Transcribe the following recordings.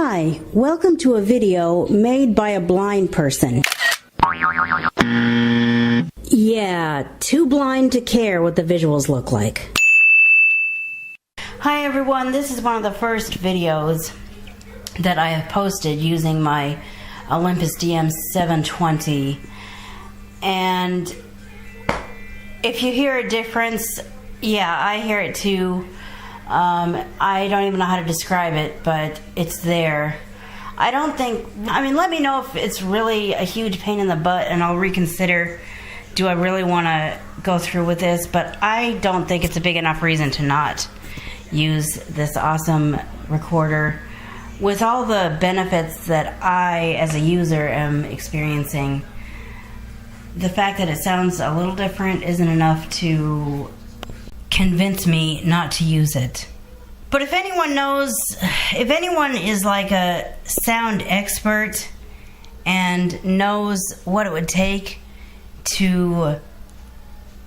Hi, welcome to a video made by a blind person. Yeah, too blind to care what the visuals look like. Hi everyone, this is one of the first videos that I have posted using my Olympus DM720, and if you hear a difference, yeah, I hear it too. I don't even know how to describe it, but it's there. Let me know if it's really a huge pain in the butt and I'll reconsider, do I really want to go through with this, but I don't think it's a big enough reason to not use this awesome recorder. With all the benefits that I, as a user, am experiencing, the fact that it sounds a little different isn't enough to convince me not to use it. But if anyone is like a sound expert and knows what it would take to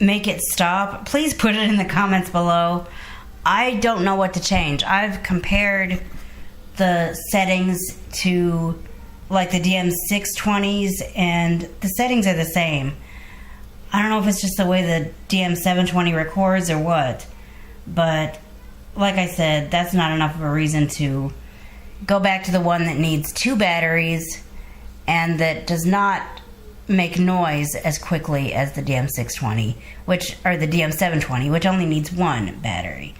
make it stop, please put it in the comments below. I don't know what to change. I've compared the settings to like the DM620s and the settings are the same. I don't know if it's just the way the DM720 records or what, but like I said, that's not enough of a reason to go back to the one that needs 2 batteries and that does not make noise as quickly as the DM620, or the DM720, which only needs 1 battery.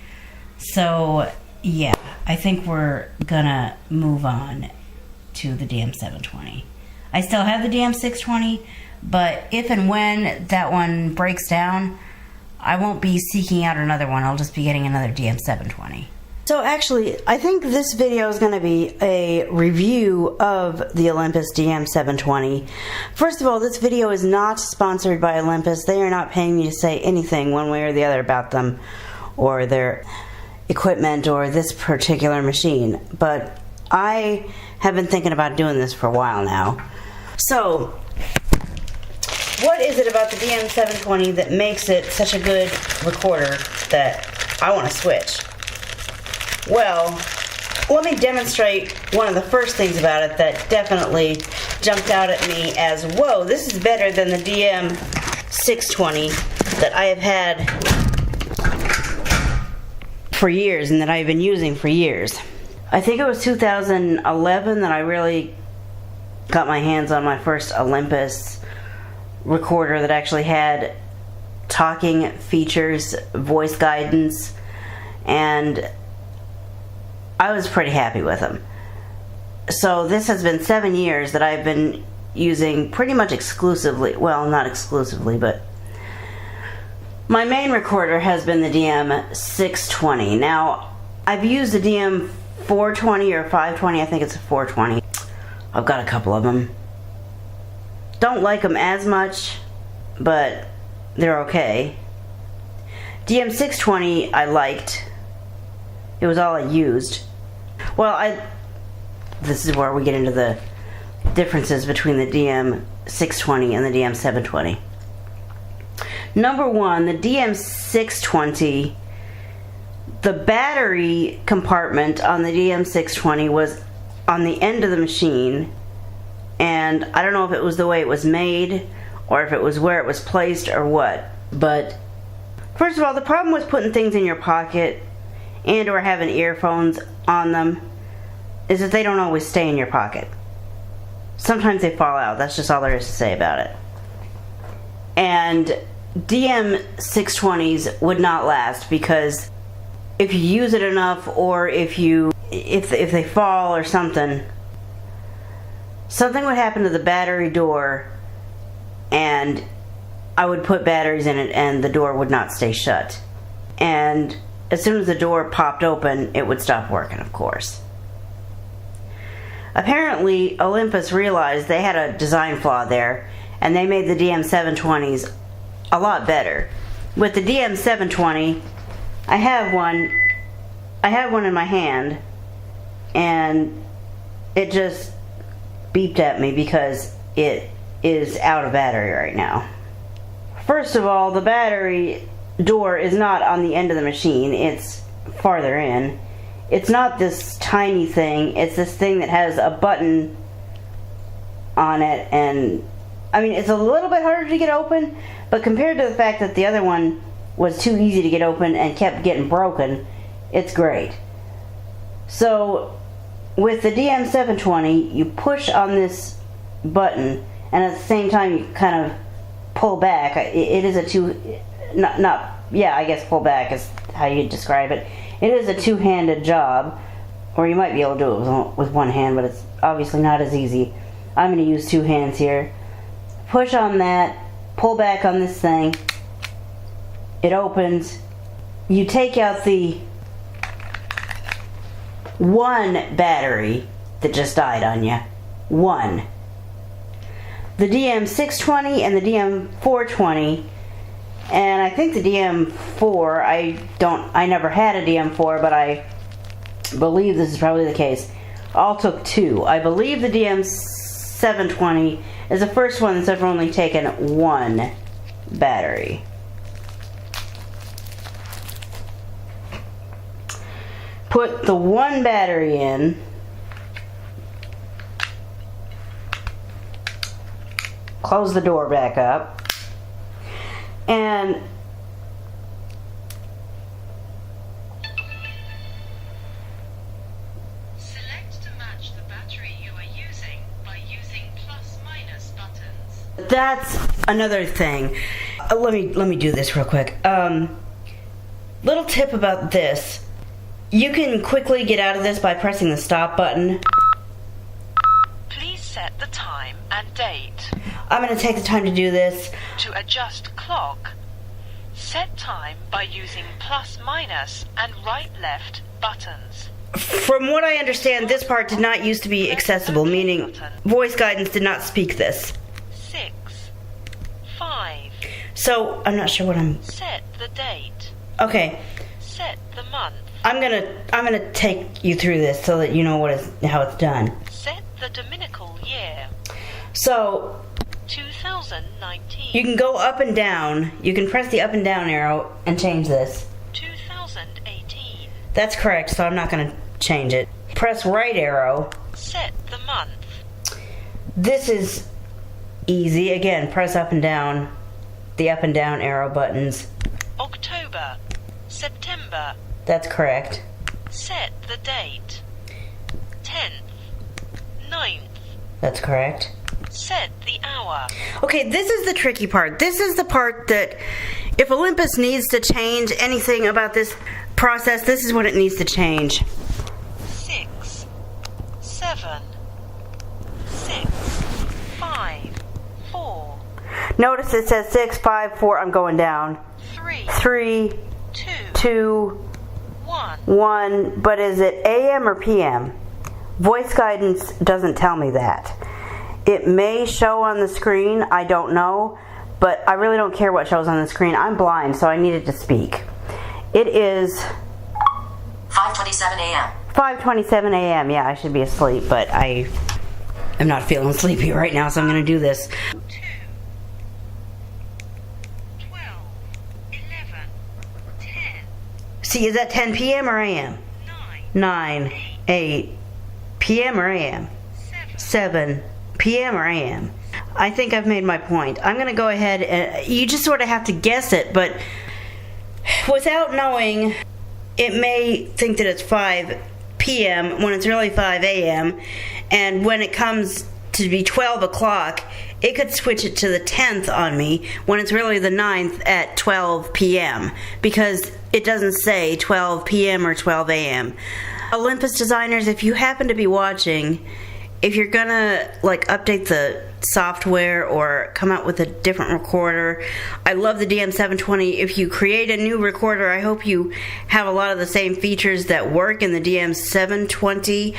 So yeah, I think we're gonna move on to the DM720. I still have the DM620, but if and when that one breaks down, I won't be seeking out another one. I'll just be getting another DM720. So actually, I think this video is going to be a review of the Olympus DM720. First of all, this video is not sponsored by Olympus. They are not paying me to say anything one way or the other about them or their equipment or this particular machine. But I have been thinking about doing this for a while now. So, what is it about the DM720 that makes it such a good recorder that I want to switch? Well, let me demonstrate one of the first things about it that definitely jumped out at me as, whoa, this is better than the DM620 that I have had for years and that I've been using for years. I think it was 2011 that I really got my hands on my first Olympus recorder that actually had talking features, voice guidance, and I was pretty happy with them. So this has been 7 years that I've been using pretty much exclusively, well, not exclusively, but my main recorder has been the DM620. Now, I've used the DM420 or 520, I think it's a 420. I've got a couple of them. Don't like them as much, but they're okay. DM620 I liked. It was all I used. Well, this is where we get into the differences between the DM620 and the DM720. Number one, the DM620, the battery compartment on the DM620 was on the end of the machine, and I don't know if it was the way it was made or if it was where it was placed or what, but first of all, the problem with putting things in your pocket and or having earphones on them is that they don't always stay in your pocket. Sometimes they fall out. That's just all there is to say about it. And DM620s would not last because if you use it enough or if they fall or something would happen to the battery door and I would put batteries in it and the door would not stay shut. And as soon as the door popped open, it would stop working, of course. Apparently, Olympus realized they had a design flaw there and they made the DM720s a lot better. With the DM720, I have one in my hand and it just beeped at me because it is out of battery right now. First of all, the battery door is not on the end of the machine, it's farther in. it's not this tiny thing. It's this thing that has a button on it, and I mean, it's a little bit harder to get open, but compared to the fact that the other one was too easy to get open and kept getting broken, it's great. So with the DM720, you push on this button, and at the same time you kind of pull back. It is a I guess pull back is how you describe it. It is a two-handed job, or you might be able to do it with one hand, but it's obviously not as easy. I'm going to use two hands here. Push on that, pull back on this thing, it opens. You take out the one battery that just died on you. One. The DM620 and the DM420, and I think the DM4, I never had a DM4, but I believe this is probably the case, all took two. I believe the DM720 is the first one that's ever only taken one battery. Put the one battery in, close the door back up, and select to match the battery you are using by using plus/minus buttons. That's another thing. Let me do this real quick. Little tip about this. You can quickly get out of this by pressing the stop button. Please set the time and date. I'm going to take the time to do this. To adjust clock, set time by using plus/minus and right/left buttons. From what I understand, this part did not used to be accessible, meaning voice guidance did not speak this. 6, 5. So, I'm not sure what I'm... Set the date. Okay. Set the month. I'm gonna take you through this so that you know how it's done. Set the dominical year. So 2019. you can go up and down. You can press the up and down arrow and change this. 2018. That's correct, so I'm not gonna change it. Press right arrow. Set the month. This is easy. Again, press up and down, the up and down arrow buttons. October. September. That's correct. Set the date. 10th. 9th. That's correct. Set the hour. Okay, this is the tricky part. This is the part that if Olympus needs to change anything about this process, this is what it needs to change. 6, 7, 6, 5, 4. Notice it says 6, 5, 4. I'm going down. 3, 2, 1. But is it AM or PM? Voice guidance doesn't tell me that. It may show on the screen, I don't know, but I really don't care what shows on the screen. I'm blind, so I need it to speak. It is 5:27 a.m. 5:27 a.m. Yeah, I should be asleep, but I am not feeling sleepy right now, so I'm going to do this. 2, 12, 11, 10. See, is that 10 p.m. or a.m.? 9, 8, p.m. or a.m.? 7, p.m. or a.m.? I think I've made my point. I'm going to go ahead and you just sort of have to guess it, but without knowing, it may think that it's 5 p.m. when it's really 5 a.m. And when it comes to be 12 o'clock, it could switch it to the 10th on me when it's really the 9th at 12 p.m. because it doesn't say 12 p.m. or 12 a.m. Olympus designers, if you happen to be watching, if you're gonna update the software or come out with a different recorder, I love the DM720. If you create a new recorder, I hope you have a lot of the same features that work in the DM720.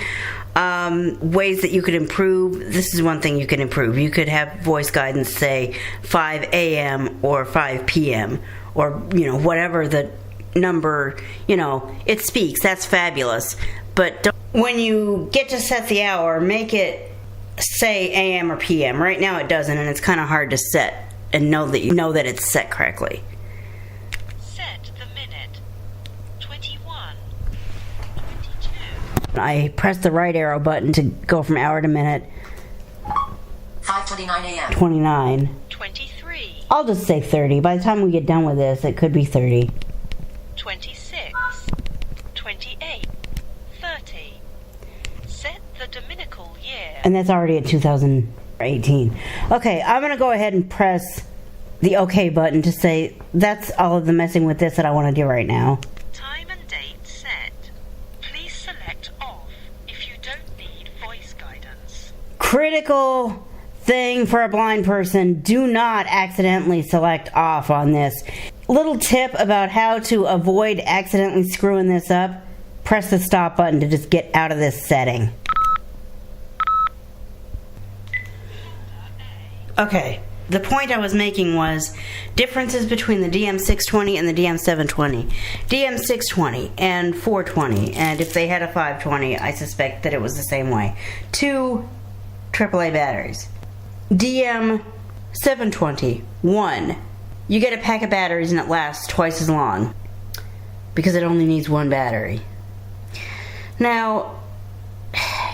Ways that you could improve. This is one thing you can improve. You could have voice guidance say 5 a.m. or 5 p.m. or whatever the number it speaks. That's fabulous. But when you get to set the hour, make it say AM or PM. Right now it doesn't, and it's kind of hard to set and know that it's set correctly. Set the minute. 21, 22. I press the right arrow button to go from hour to minute. 5:29 a.m. 29. 23. I'll just say 30. By the time we get done with this, it could be 30. 26. 28. 30. Set the dominical year. And that's already at 2018. Okay, I'm going to go ahead and press the OK button to say that's all of the messing with this that I want to do right now. Time and date set. Please select off if you don't need voice guidance. Critical thing for a blind person: do not accidentally select off on this. Little tip about how to avoid accidentally screwing this up: press the stop button to just get out of this setting. Okay, the point I was making was differences between the DM620 and the DM720. DM620 and 420, and if they had a 520, I suspect that it was the same way. 2 AAA batteries. DM720, 1. You get a pack of batteries and it lasts twice as long because it only needs 1 battery. Now,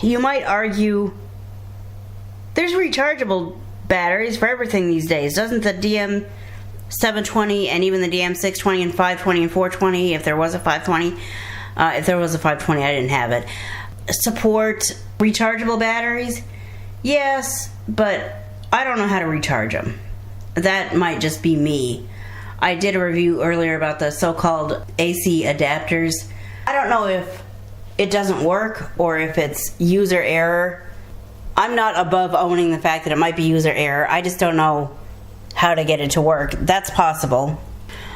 you might argue there's rechargeable batteries for everything these days. Doesn't the DM720 and even the DM620 and 520 and 420, if there was a 520, I didn't have it, support rechargeable batteries? Yes, but I don't know how to recharge them. That might just be me. I did a review earlier about the so-called AC adapters. I don't know if it doesn't work or if it's user error. I'm not above owning the fact that it might be user error. I just don't know how to get it to work. That's possible.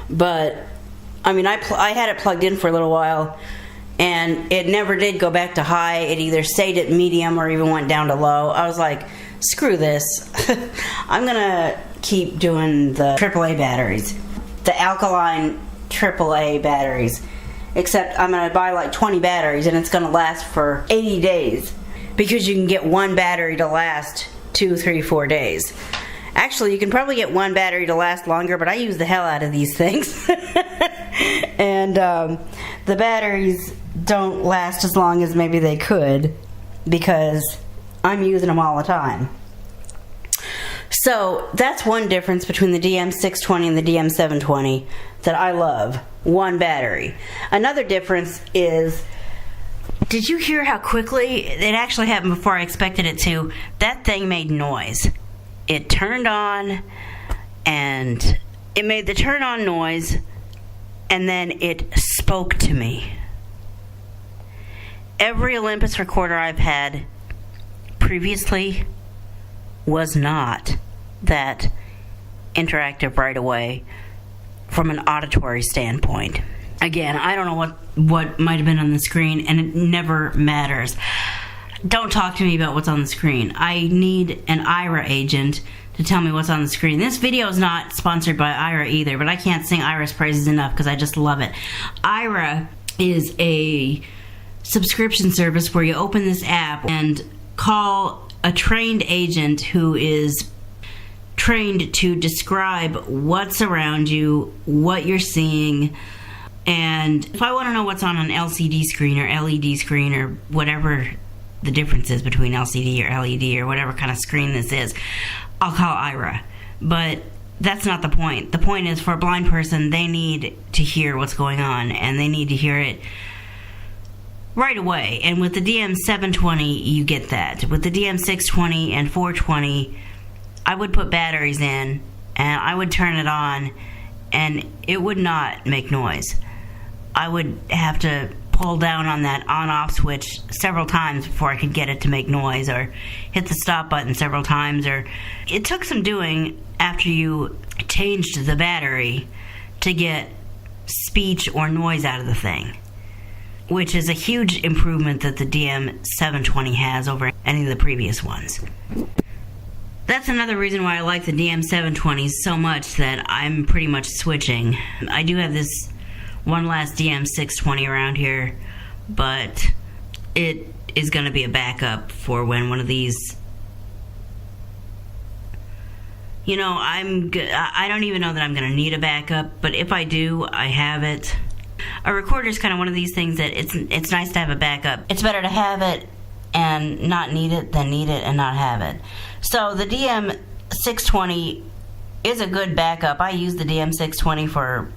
But, I mean, I had it plugged in for a little while, and it never did go back to high. It either stayed at medium or even went down to low. I was like, screw this. I'm going to keep doing the AAA batteries. The alkaline AAA batteries. Except I'm going to buy like 20 batteries, and it's going to last for 80 days. Because you can get 1 battery to last 2, 3, 4 days. Actually, you can probably get 1 battery to last longer, but I use the hell out of these things. And the batteries don't last as long as maybe they could because I'm using them all the time. So that's one difference between the DM620 and the DM720 that I love. 1 battery. Another difference is, did you hear how quickly it actually happened before I expected it to? That thing made noise. It turned on, and it made the turn on noise, and then it spoke to me. Every Olympus recorder I've had previously was not that interactive right away from an auditory standpoint. Again, I don't know what might have been on the screen, and it never matters. Don't talk to me about what's on the screen. I need an Ira agent to tell me what's on the screen. This video is not sponsored by Ira either, but I can't sing Ira's praises enough because I just love it. Ira is a subscription service where you open this app and call a trained agent who is trained to describe what's around you, what you're seeing. And if I want to know what's on an LCD screen or LED screen or whatever the difference is between LCD or LED or whatever kind of screen this is, I'll call Ira. But that's not the point. The point is, for a blind person, they need to hear what's going on, and they need to hear it right away. And with the DM720, you get that. With the DM620 and 420, I would put batteries in, and I would turn it on, and it would not make noise. I would have to pull down on that on-off switch several times before I could get it to make noise, or hit the stop button several times. Or it took some doing after you changed the battery to get speech or noise out of the thing, which is a huge improvement that the DM720 has over any of the previous ones. That's another reason why I like the DM720s so much, that I'm pretty much switching. I do have this one last DM620 around here, but it is going to be a backup for when one of these, you know, I don't even know that I'm going to need a backup, but if I do, I have it. A recorder is kind of one of these things that it's nice to have a backup. It's better to have it and not need it than need it and not have it. So the DM620 is a good backup. I used the DM620 for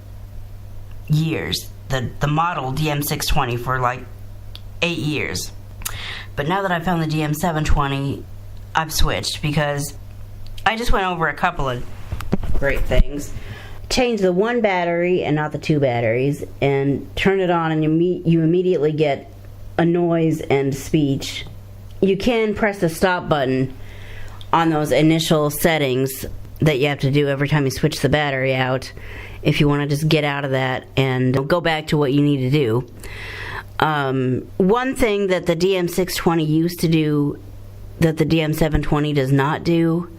years. The model DM620 for like 8 years. But now that I found the DM720, I've switched because I just went over a couple of great things. Change the one battery and not the two batteries, and turn it on, and you immediately get a noise and speech. You can press the stop button on those initial settings that you have to do every time you switch the battery out if you want to just get out of that and go back to what you need to do. One thing that the DM620 used to do that the DM720 does not do,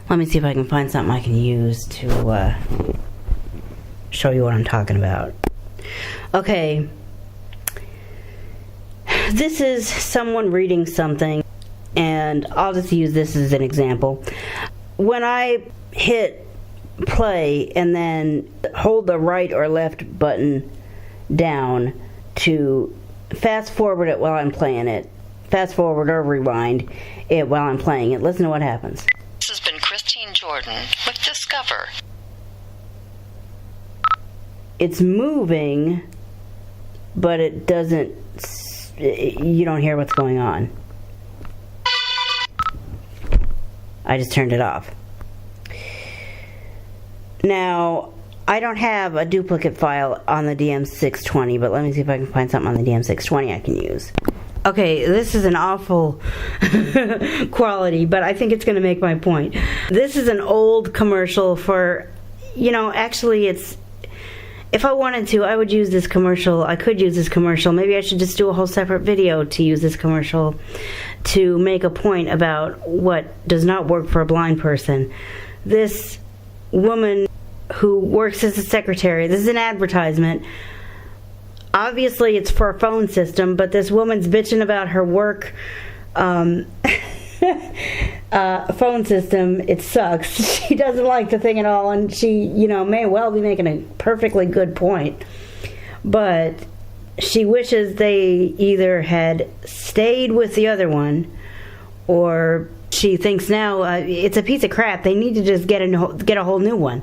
let me see if I can find something I can use to show you what I'm talking about. Okay, this is someone reading something, and I'll just use this as an example. When I hit play and then hold the right or left button down to fast forward it while I'm playing it, fast forward or rewind it while I'm playing it, listen to what happens. This has been Christine Jordan with Discover. It's moving, but it doesn't, you don't hear what's going on. I just turned it off. Now, I don't have a duplicate file on the DM620, but let me see if I can find something on the DM620 I can use. Okay, this is an awful quality, but I think it's going to make my point. This is an old commercial for, actually it's, if I wanted to, I would use this commercial. I could use this commercial. Maybe I should just do a whole separate video to use this commercial to make a point about what does not work for a blind person. This woman who works as a secretary, this is an advertisement. Obviously it's for a phone system, but this woman's bitching about her work phone system. It sucks. She doesn't like the thing at all, and she, may well be making a perfectly good point. But she wishes they either had stayed with the other one, or she thinks now it's a piece of crap. They need to just get a whole new one.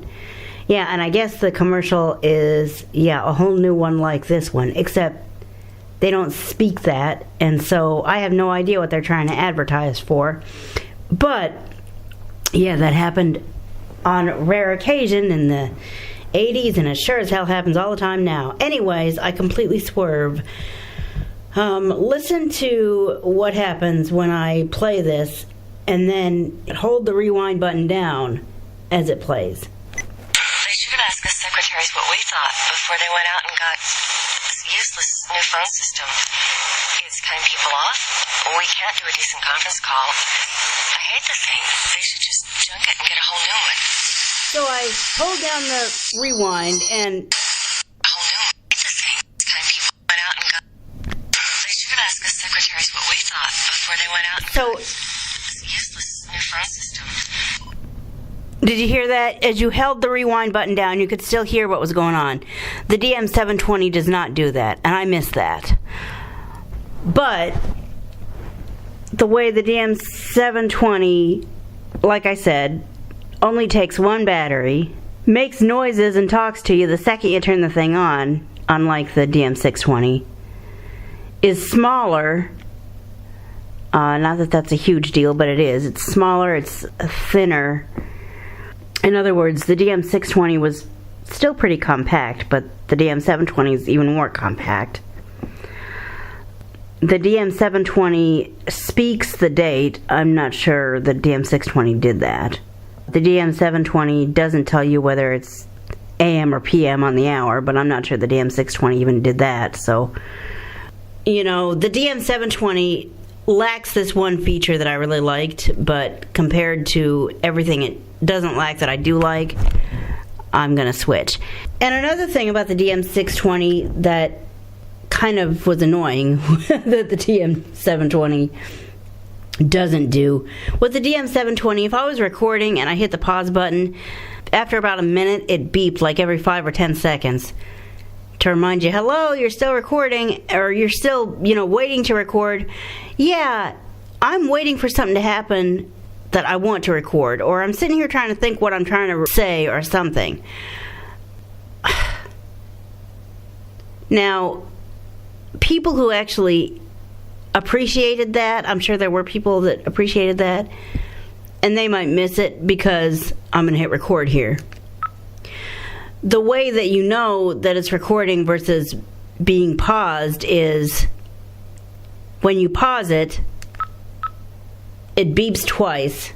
Yeah, and I guess the commercial is, a whole new one like this one, except they don't speak that, and so I have no idea what they're trying to advertise for. But, that happened on rare occasion in the 80s, and it sure as hell happens all the time now. Anyways, I completely swerve. Listen to what happens when I play this, and then hold the rewind button down as it plays. They should have asked the secretaries what we thought before they went out and got this useless new phone system. It's cutting people off. We can't do a decent conference call. I hate the thing. They should just junk it and get a whole new one. So I hold down the rewind and... A whole new one. It's the thing. It's cutting people went out and got... They should have asked the secretaries what we thought before they went out and got this useless new phone system. Did you hear that? As you held the rewind button down, you could still hear what was going on. The DM720 does not do that, and I miss that. But the way the DM720, like I said, only takes one battery, makes noises and talks to you the second you turn the thing on, unlike the DM620, is smaller. Not that that's a huge deal, but it is. It's smaller, it's thinner. In other words, the DM620 was still pretty compact, but the DM720 is even more compact. The DM720 speaks the date. I'm not sure the DM620 did that. The DM720 doesn't tell you whether it's AM or PM on the hour, but I'm not sure the DM620 even did that. So, the DM720 lacks this one feature that I really liked, but compared to everything it doesn't lack that I do like, I'm going to switch. And another thing about the DM620 that kind of was annoying that the DM720 doesn't do. With the DM720, if I was recording and I hit the pause button, after about a minute it beeped like every 5 or 10 seconds to remind you, hello, you're still recording, or you're still, waiting to record. Yeah, I'm waiting for something to happen that I want to record, or I'm sitting here trying to think what I'm trying to say or something. Now, people who actually appreciated that, I'm sure there were people that appreciated that, and they might miss it because I'm going to hit record here. The way that you know that it's recording versus being paused is when you pause it, it beeps twice,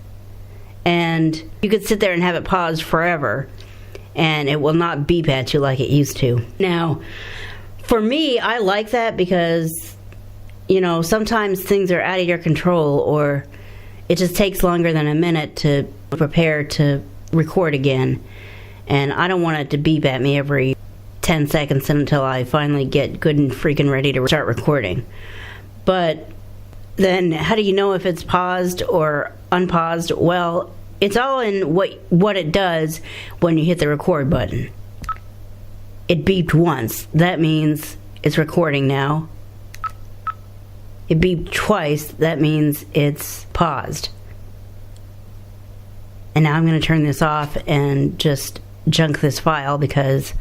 and you could sit there and have it paused forever, and it will not beep at you like it used to. Now, for me, I like that because, sometimes things are out of your control, or it just takes longer than a minute to prepare to record again. And I don't want it to beep at me every 10 seconds until I finally get good and freaking ready to start recording. But then how do you know if it's paused or unpaused? Well, it's all in what it does when you hit the record button. It beeped once. That means it's recording now. It beeped twice. That means it's paused. And now I'm going to turn this off and just junk this file because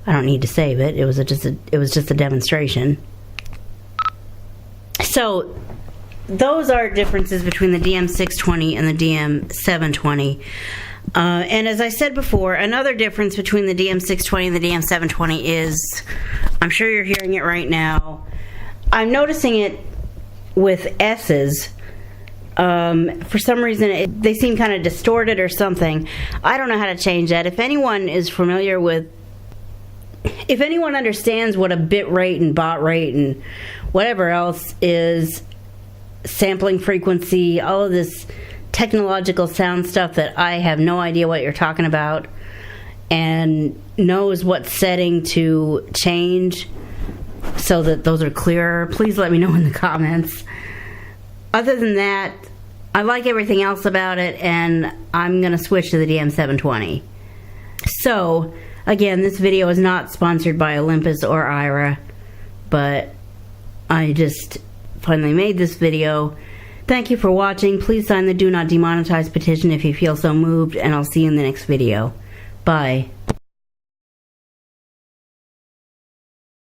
I don't need to save it. It was just a demonstration. So those are differences between the DM620 and the DM720. And as I said before, another difference between the DM620 and the DM720 is, I'm sure you're hearing it right now, I'm noticing it with S's. For some reason, they seem kind of distorted or something. I don't know how to change that. If anyone is familiar with, if anyone understands what a bit rate and baud rate and whatever else is, sampling frequency, all of this technological sound stuff that I have no idea what you're talking about, and knows what setting to change so that those are clearer, please let me know in the comments. Other than that, I like everything else about it, and I'm going to switch to the DM720. So, again, this video is not sponsored by Olympus or IRA, but I just finally made this video. Thank you for watching. Please sign the Do Not Demonetize petition if you feel so moved, and I'll see you in the next video. Bye.